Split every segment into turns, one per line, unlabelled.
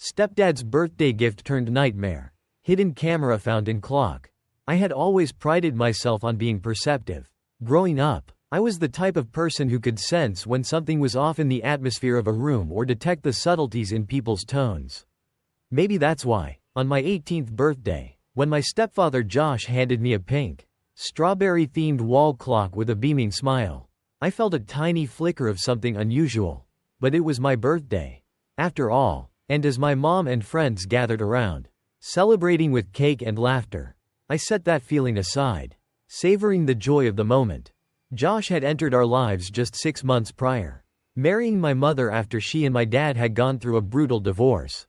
Stepdad's birthday gift turned nightmare. Hidden camera found in clock. I had always prided myself on being perceptive. Growing up, I was the type of person who could sense when something was off in the atmosphere of a room or detect the subtleties in people's tones. Maybe that's why, on my 18th birthday, when my stepfather Josh handed me a pink, strawberry-themed wall clock with a beaming smile, I felt a tiny flicker of something unusual. But it was my birthday, after all, and as my mom and friends gathered around, celebrating with cake and laughter, I set that feeling aside, savoring the joy of the moment. Josh had entered our lives just 6 months prior, marrying my mother after she and my dad had gone through a brutal divorce.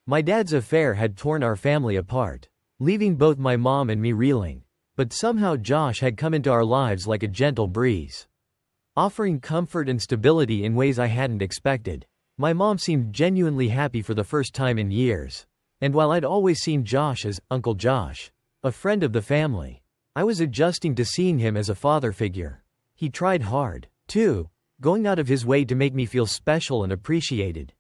My dad's affair had torn our family apart, leaving both my mom and me reeling, but somehow Josh had come into our lives like a gentle breeze, offering comfort and stability in ways I hadn't expected. My mom seemed genuinely happy for the first time in years, and while I'd always seen Josh as Uncle Josh, a friend of the family, I was adjusting to seeing him as a father figure. He tried hard, too, going out of his way to make me feel special and appreciated.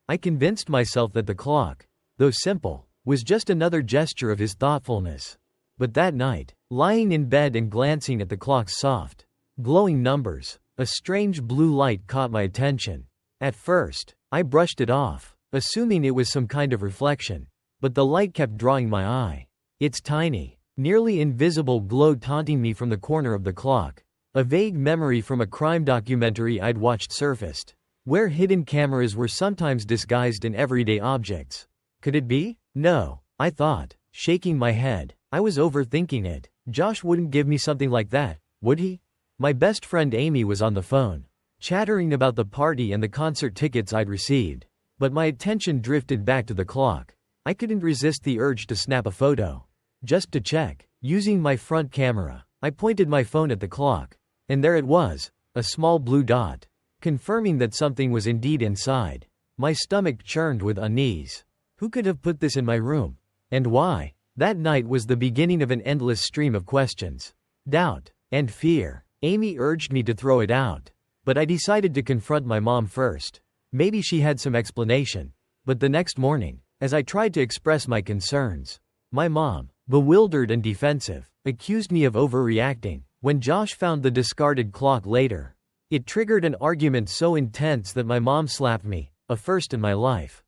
I convinced myself that the clock, though simple, was just another gesture of his thoughtfulness. But that night, lying in bed and glancing at the clock's soft, glowing numbers, a strange blue light caught my attention. At first, I brushed it off, assuming it was some kind of reflection, but the light kept drawing my eye. Its tiny, nearly invisible glow taunting me from the corner of the clock. A vague memory from a crime documentary I'd watched surfaced, where hidden cameras were sometimes disguised in everyday objects. Could it be? No, I thought, shaking my head. I was overthinking it. Josh wouldn't give me something like that, would he? My best friend Amy was on the phone, chattering about the party and the concert tickets I'd received, but my attention drifted back to the clock. I couldn't resist the urge to snap a photo, just to check. Using my front camera, I pointed my phone at the clock, and there it was, a small blue dot, confirming that something was indeed inside. My stomach churned with unease. Who could have put this in my room? And why? That night was the beginning of an endless stream of questions, doubt, and fear. Amy urged me to throw it out, but I decided to confront my mom first. Maybe she had some explanation. But the next morning, as I tried to express my concerns, my mom, bewildered and defensive, accused me of overreacting. When Josh found the discarded clock later, it triggered an argument so intense that my mom slapped me, a first in my life.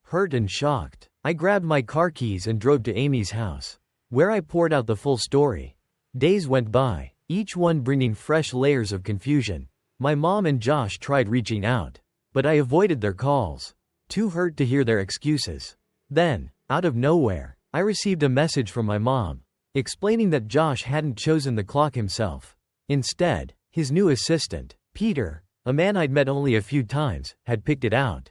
Hurt and shocked, I grabbed my car keys and drove to Amy's house, where I poured out the full story. Days went by, each one bringing fresh layers of confusion. My mom and Josh tried reaching out, but I avoided their calls, too hurt to hear their excuses. Then, out of nowhere, I received a message from my mom, explaining that Josh hadn't chosen the clock himself. Instead, his new assistant, Peter, a man I'd met only a few times, had picked it out.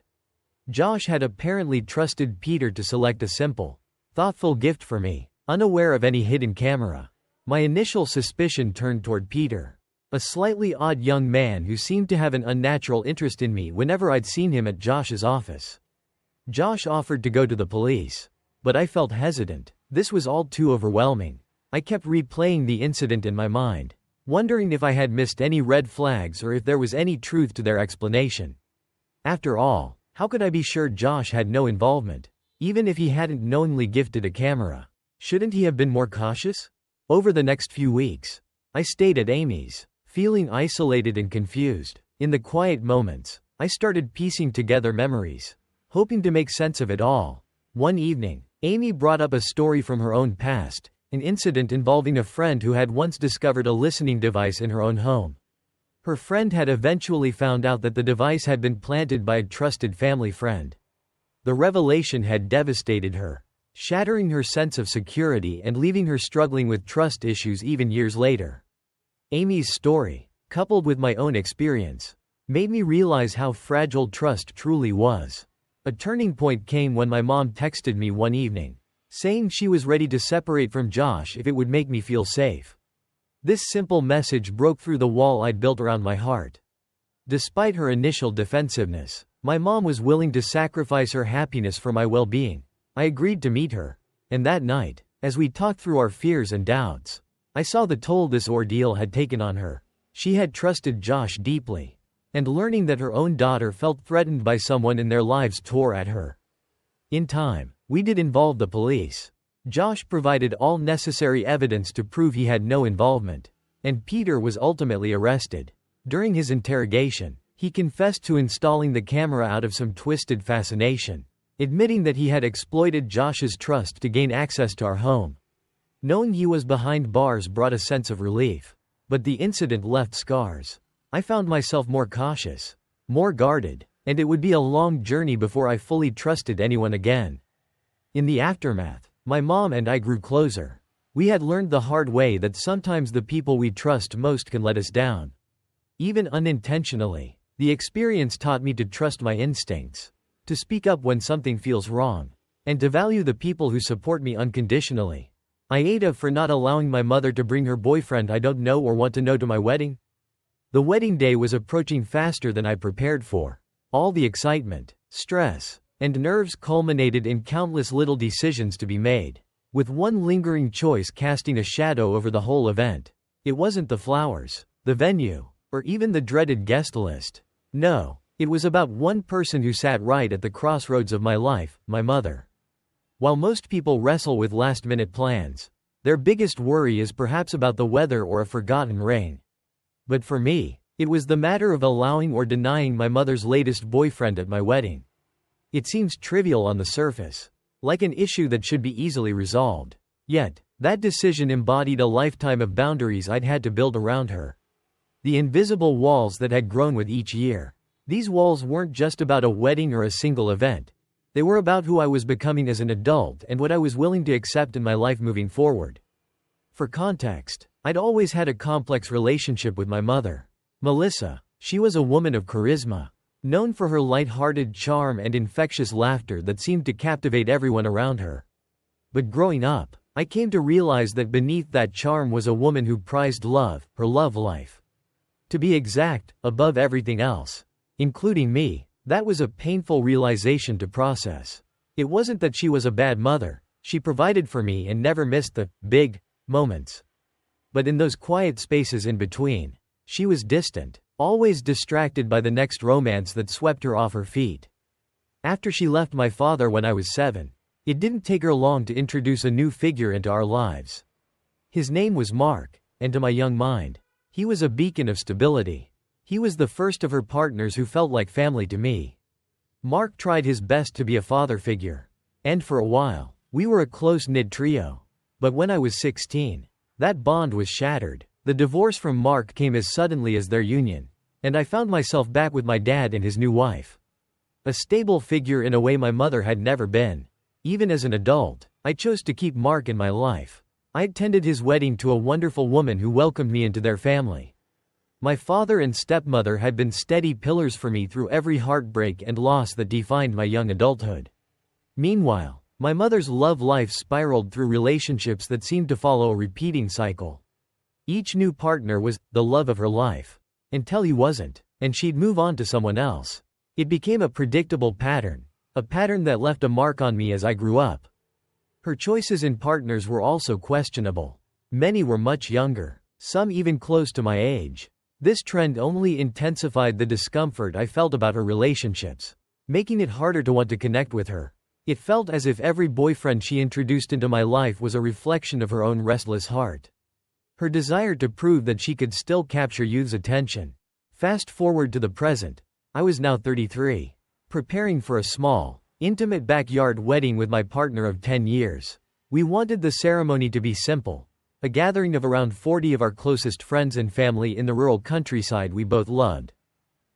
Josh had apparently trusted Peter to select a simple, thoughtful gift for me, unaware of any hidden camera. My initial suspicion turned toward Peter, a slightly odd young man who seemed to have an unnatural interest in me whenever I'd seen him at Josh's office. Josh offered to go to the police, but I felt hesitant. This was all too overwhelming. I kept replaying the incident in my mind, wondering if I had missed any red flags or if there was any truth to their explanation. After all, how could I be sure Josh had no involvement, even if he hadn't knowingly gifted a camera? Shouldn't he have been more cautious? Over the next few weeks, I stayed at Amy's, feeling isolated and confused. In the quiet moments, I started piecing together memories, hoping to make sense of it all. One evening, Amy brought up a story from her own past, an incident involving a friend who had once discovered a listening device in her own home. Her friend had eventually found out that the device had been planted by a trusted family friend. The revelation had devastated her, shattering her sense of security and leaving her struggling with trust issues even years later. Amy's story, coupled with my own experience, made me realize how fragile trust truly was. A turning point came when my mom texted me one evening, saying she was ready to separate from Josh if it would make me feel safe. This simple message broke through the wall I'd built around my heart. Despite her initial defensiveness, my mom was willing to sacrifice her happiness for my well-being. I agreed to meet her, and that night, as we talked through our fears and doubts, I saw the toll this ordeal had taken on her. She had trusted Josh deeply, and learning that her own daughter felt threatened by someone in their lives tore at her. In time, we did involve the police. Josh provided all necessary evidence to prove he had no involvement, and Peter was ultimately arrested. During his interrogation, he confessed to installing the camera out of some twisted fascination, admitting that he had exploited Josh's trust to gain access to our home. Knowing he was behind bars brought a sense of relief, but the incident left scars. I found myself more cautious, more guarded, and it would be a long journey before I fully trusted anyone again. In the aftermath, my mom and I grew closer. We had learned the hard way that sometimes the people we trust most can let us down. Even unintentionally, the experience taught me to trust my instincts, to speak up when something feels wrong, and to value the people who support me unconditionally. I ate up for not allowing my mother to bring her boyfriend I don't know or want to know to my wedding. The wedding day was approaching faster than I prepared for. All the excitement, stress, and nerves culminated in countless little decisions to be made, with one lingering choice casting a shadow over the whole event. It wasn't the flowers, the venue, or even the dreaded guest list. No, it was about one person who sat right at the crossroads of my life, my mother. While most people wrestle with last-minute plans, their biggest worry is perhaps about the weather or a forgotten ring. But for me, it was the matter of allowing or denying my mother's latest boyfriend at my wedding. It seems trivial on the surface, like an issue that should be easily resolved. Yet, that decision embodied a lifetime of boundaries I'd had to build around her. The invisible walls that had grown with each year. These walls weren't just about a wedding or a single event. They were about who I was becoming as an adult and what I was willing to accept in my life moving forward. For context, I'd always had a complex relationship with my mother, Melissa. She was a woman of charisma, known for her light-hearted charm and infectious laughter that seemed to captivate everyone around her. But growing up, I came to realize that beneath that charm was a woman who prized love, her love life. To be exact, above everything else, including me. That was a painful realization to process. It wasn't that she was a bad mother. She provided for me and never missed the big moments. But in those quiet spaces in between, she was distant, always distracted by the next romance that swept her off her feet. After she left my father when I was 7, it didn't take her long to introduce a new figure into our lives. His name was Mark, and to my young mind, he was a beacon of stability. He was the first of her partners who felt like family to me. Mark tried his best to be a father figure, and for a while, we were a close-knit trio. But when I was 16, that bond was shattered. The divorce from Mark came as suddenly as their union, and I found myself back with my dad and his new wife. A stable figure in a way my mother had never been. Even as an adult, I chose to keep Mark in my life. I attended his wedding to a wonderful woman who welcomed me into their family. My father and stepmother had been steady pillars for me through every heartbreak and loss that defined my young adulthood. Meanwhile, my mother's love life spiraled through relationships that seemed to follow a repeating cycle. Each new partner was the love of her life, until he wasn't, and she'd move on to someone else. It became a predictable pattern, a pattern that left a mark on me as I grew up. Her choices in partners were also questionable. Many were much younger, some even close to my age. This trend only intensified the discomfort I felt about her relationships, making it harder to want to connect with her. It felt as if every boyfriend she introduced into my life was a reflection of her own restless heart. Her desire to prove that she could still capture youth's attention. Fast forward to the present. I was now 33, preparing for a small, intimate backyard wedding with my partner of 10 years. We wanted the ceremony to be simple. A gathering of around 40 of our closest friends and family in the rural countryside we both loved.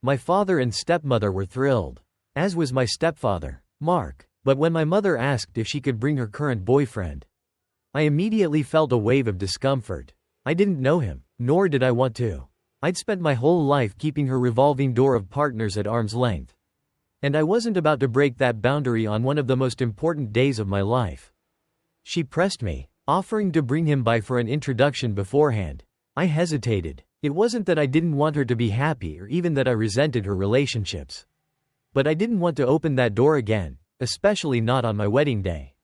My father and stepmother were thrilled, as was my stepfather, Mark. But when my mother asked if she could bring her current boyfriend, I immediately felt a wave of discomfort. I didn't know him, nor did I want to. I'd spent my whole life keeping her revolving door of partners at arm's length. And I wasn't about to break that boundary on one of the most important days of my life. She pressed me, offering to bring him by for an introduction beforehand. I hesitated. It wasn't that I didn't want her to be happy or even that I resented her relationships. But I didn't want to open that door again, especially not on my wedding day.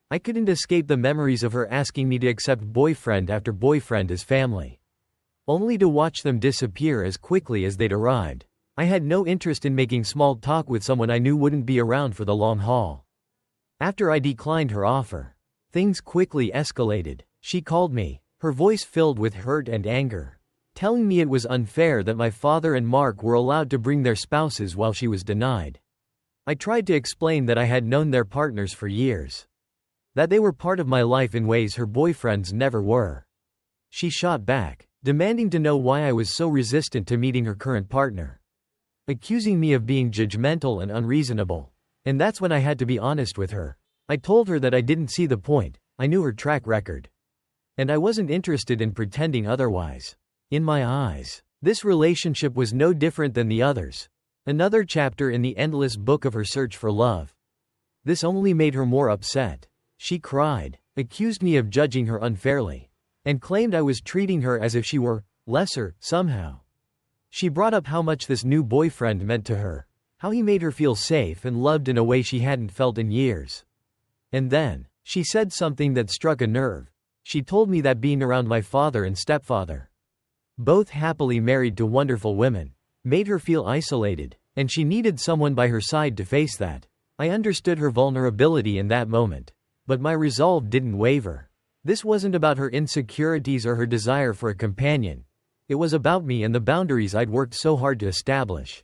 I couldn't escape the memories of her asking me to accept boyfriend after boyfriend as family, only to watch them disappear as quickly as they'd arrived. I had no interest in making small talk with someone I knew wouldn't be around for the long haul. After I declined her offer, things quickly escalated. She called me, her voice filled with hurt and anger, telling me it was unfair that my father and Mark were allowed to bring their spouses while she was denied. I tried to explain that I had known their partners for years, that they were part of my life in ways her boyfriends never were. She shot back, demanding to know why I was so resistant to meeting her current partner, accusing me of being judgmental and unreasonable. And that's when I had to be honest with her. I told her that I didn't see the point, I knew her track record, and I wasn't interested in pretending otherwise. In my eyes, this relationship was no different than the others, another chapter in the endless book of her search for love. This only made her more upset. She cried, accused me of judging her unfairly, and claimed I was treating her as if she were lesser, somehow. She brought up how much this new boyfriend meant to her, how he made her feel safe and loved in a way she hadn't felt in years. And then, she said something that struck a nerve. She told me that being around my father and stepfather, both happily married to wonderful women, made her feel isolated, and she needed someone by her side to face that. I understood her vulnerability in that moment, but my resolve didn't waver. This wasn't about her insecurities or her desire for a companion. It was about me and the boundaries I'd worked so hard to establish.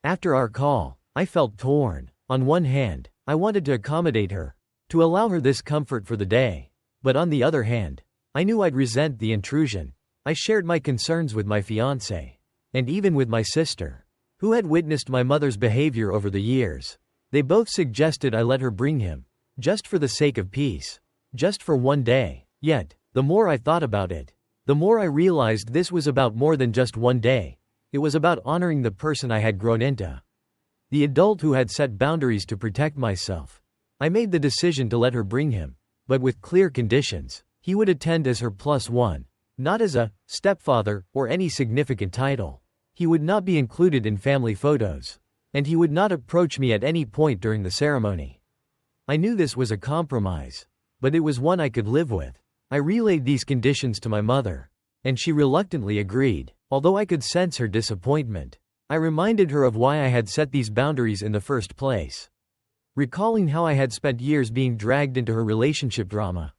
After our call, I felt torn. On one hand, I wanted to accommodate her, to allow her this comfort for the day. But on the other hand, I knew I'd resent the intrusion. I shared my concerns with my fiancé, and even with my sister, who had witnessed my mother's behavior over the years. They both suggested I let her bring him, just for the sake of peace, just for one day. Yet, the more I thought about it, the more I realized this was about more than just one day. It was about honoring the person I had grown into, the adult who had set boundaries to protect myself. I made the decision to let her bring him, but with clear conditions. He would attend as her +1, not as a stepfather or any significant title. He would not be included in family photos, and he would not approach me at any point during the ceremony. I knew this was a compromise, but it was one I could live with. I relayed these conditions to my mother, and she reluctantly agreed. Although I could sense her disappointment, I reminded her of why I had set these boundaries in the first place, recalling how I had spent years being dragged into her relationship drama,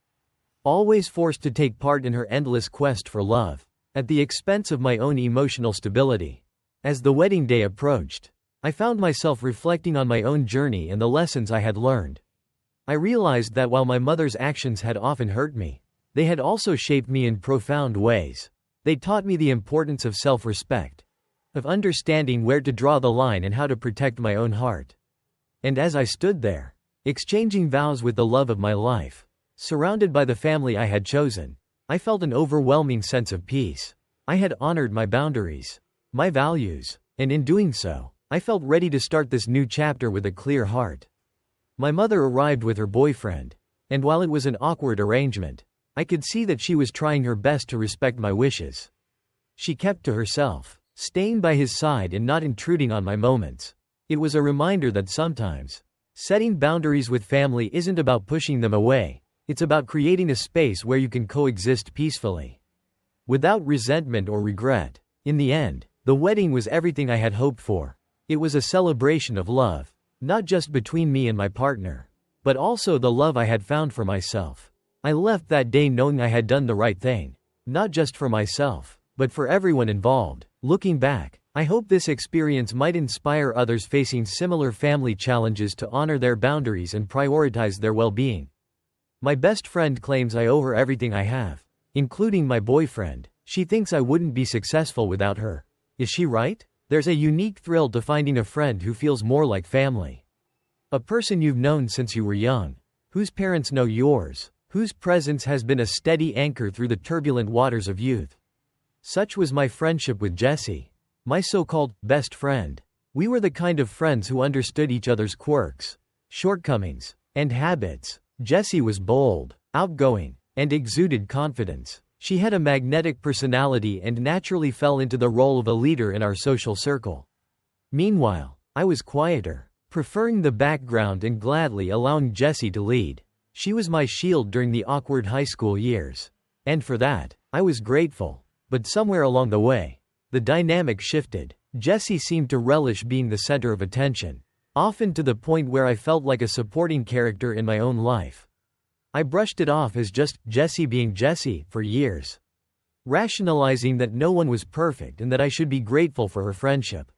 always forced to take part in her endless quest for love, at the expense of my own emotional stability. As the wedding day approached, I found myself reflecting on my own journey and the lessons I had learned. I realized that while my mother's actions had often hurt me, they had also shaped me in profound ways. They taught me the importance of self-respect, of understanding where to draw the line and how to protect my own heart. And as I stood there, exchanging vows with the love of my life, surrounded by the family I had chosen, I felt an overwhelming sense of peace. I had honored my boundaries, my values, and in doing so, I felt ready to start this new chapter with a clear heart. My mother arrived with her boyfriend, and while it was an awkward arrangement, I could see that she was trying her best to respect my wishes. She kept to herself, staying by his side and not intruding on my moments. It was a reminder that sometimes, setting boundaries with family isn't about pushing them away, it's about creating a space where you can coexist peacefully, without resentment or regret. In the end, the wedding was everything I had hoped for. It was a celebration of love, not just between me and my partner, but also the love I had found for myself. I left that day knowing I had done the right thing, not just for myself, but for everyone involved. Looking back, I hope this experience might inspire others facing similar family challenges to honor their boundaries and prioritize their well-being. My best friend claims I owe her everything I have, including my boyfriend. She thinks I wouldn't be successful without her. Is she right? There's a unique thrill to finding a friend who feels more like family. A person you've known since you were young, whose parents know yours, whose presence has been a steady anchor through the turbulent waters of youth. Such was my friendship with Jessie, my so-called best friend. We were the kind of friends who understood each other's quirks, shortcomings, and habits. Jessie was bold, outgoing, and exuded confidence. She had a magnetic personality and naturally fell into the role of a leader in our social circle. Meanwhile, I was quieter, preferring the background and gladly allowing Jessie to lead. She was my shield during the awkward high school years, and for that, I was grateful. But somewhere along the way, the dynamic shifted. Jessie seemed to relish being the center of attention, often to the point where I felt like a supporting character in my own life. I brushed it off as just Jessie being Jessie for years, rationalizing that no one was perfect and that I should be grateful for her friendship.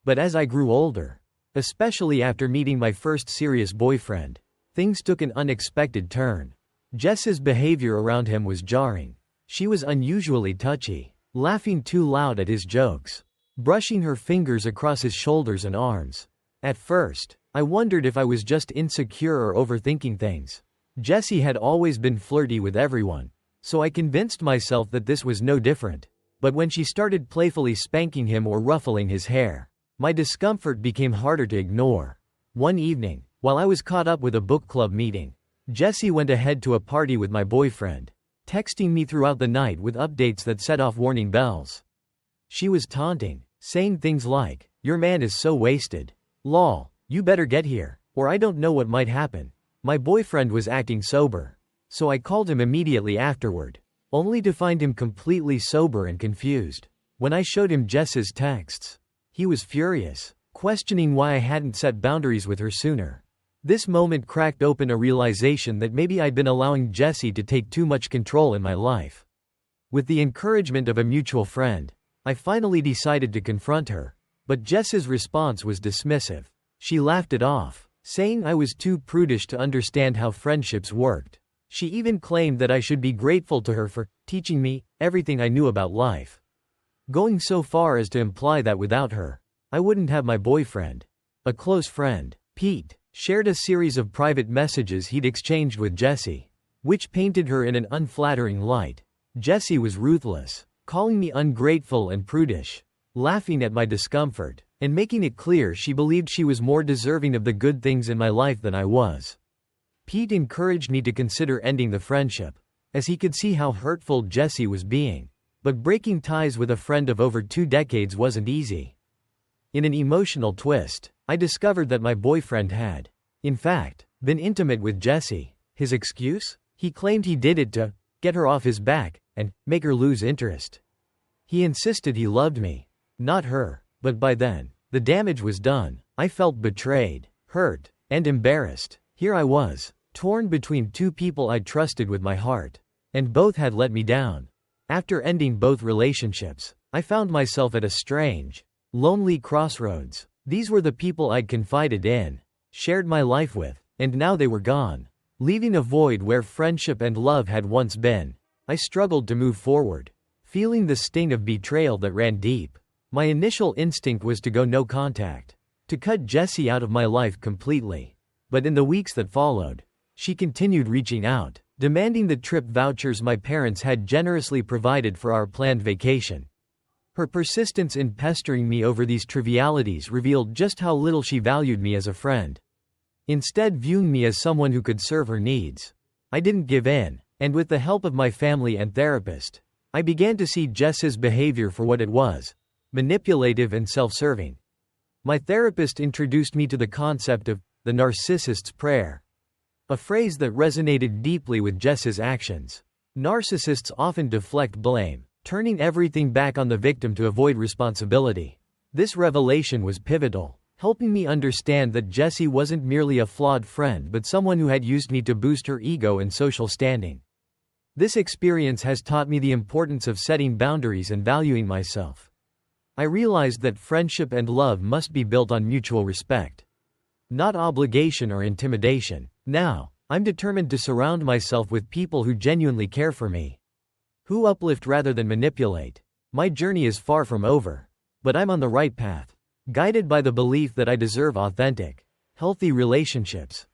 But as I grew older, especially after meeting my first serious boyfriend, things took an unexpected turn. Jess's behavior around him was jarring. She was unusually touchy, laughing too loud at his jokes, brushing her fingers across his shoulders and arms. At first, I wondered if I was just insecure or overthinking things. Jessie had always been flirty with everyone, so I convinced myself that this was no different. But when she started playfully spanking him or ruffling his hair, my discomfort became harder to ignore. One evening, while I was caught up with a book club meeting, Jessie went ahead to a party with my boyfriend, texting me throughout the night with updates that set off warning bells. She was taunting, saying things like, "Your man is so wasted. Lol, you better get here, or I don't know what might happen." My boyfriend was acting sober, so I called him immediately afterward, only to find him completely sober and confused. When I showed him Jess's texts, he was furious, questioning why I hadn't set boundaries with her sooner. This moment cracked open a realization that maybe I'd been allowing Jessie to take too much control in my life. With the encouragement of a mutual friend, I finally decided to confront her, but Jess's response was dismissive. She laughed it off, saying I was too prudish to understand how friendships worked. She even claimed that I should be grateful to her for teaching me everything I knew about life, going so far as to imply that without her, I wouldn't have my boyfriend. A close friend, Pete, shared a series of private messages he'd exchanged with Jessie, which painted her in an unflattering light. Jessie was ruthless, calling me ungrateful and prudish, laughing at my discomfort, and making it clear she believed she was more deserving of the good things in my life than I was. Pete encouraged me to consider ending the friendship, as he could see how hurtful Jessie was being. But breaking ties with a friend of over 2 decades wasn't easy. In an emotional twist, I discovered that my boyfriend had, in fact, been intimate with Jessie. His excuse? He claimed he did it to get her off his back and make her lose interest. He insisted he loved me, not her, but by then, the damage was done. I felt betrayed, hurt, and embarrassed. Here I was, torn between 2 people I trusted with my heart, and both had let me down. After ending both relationships, I found myself at a strange, lonely crossroads. These were the people I'd confided in, shared my life with, and now they were gone, leaving a void where friendship and love had once been. I struggled to move forward, feeling the sting of betrayal that ran deep. My initial instinct was to go no contact, to cut Jessie out of my life completely. But in the weeks that followed, she continued reaching out, demanding the trip vouchers my parents had generously provided for our planned vacation. Her persistence in pestering me over these trivialities revealed just how little she valued me as a friend. Instead, viewing me as someone who could serve her needs, I didn't give in, and with the help of my family and therapist, I began to see Jess's behavior for what it was: manipulative and self-serving. My therapist introduced me to the concept of the narcissist's prayer, a phrase that resonated deeply with Jess's actions. Narcissists often deflect blame, turning everything back on the victim to avoid responsibility. This revelation was pivotal, helping me understand that Jessie wasn't merely a flawed friend but someone who had used me to boost her ego and social standing. This experience has taught me the importance of setting boundaries and valuing myself. I realized that friendship and love must be built on mutual respect, not obligation or intimidation. Now, I'm determined to surround myself with people who genuinely care for me, who uplift rather than manipulate. My journey is far from over, but I'm on the right path, guided by the belief that I deserve authentic, healthy relationships.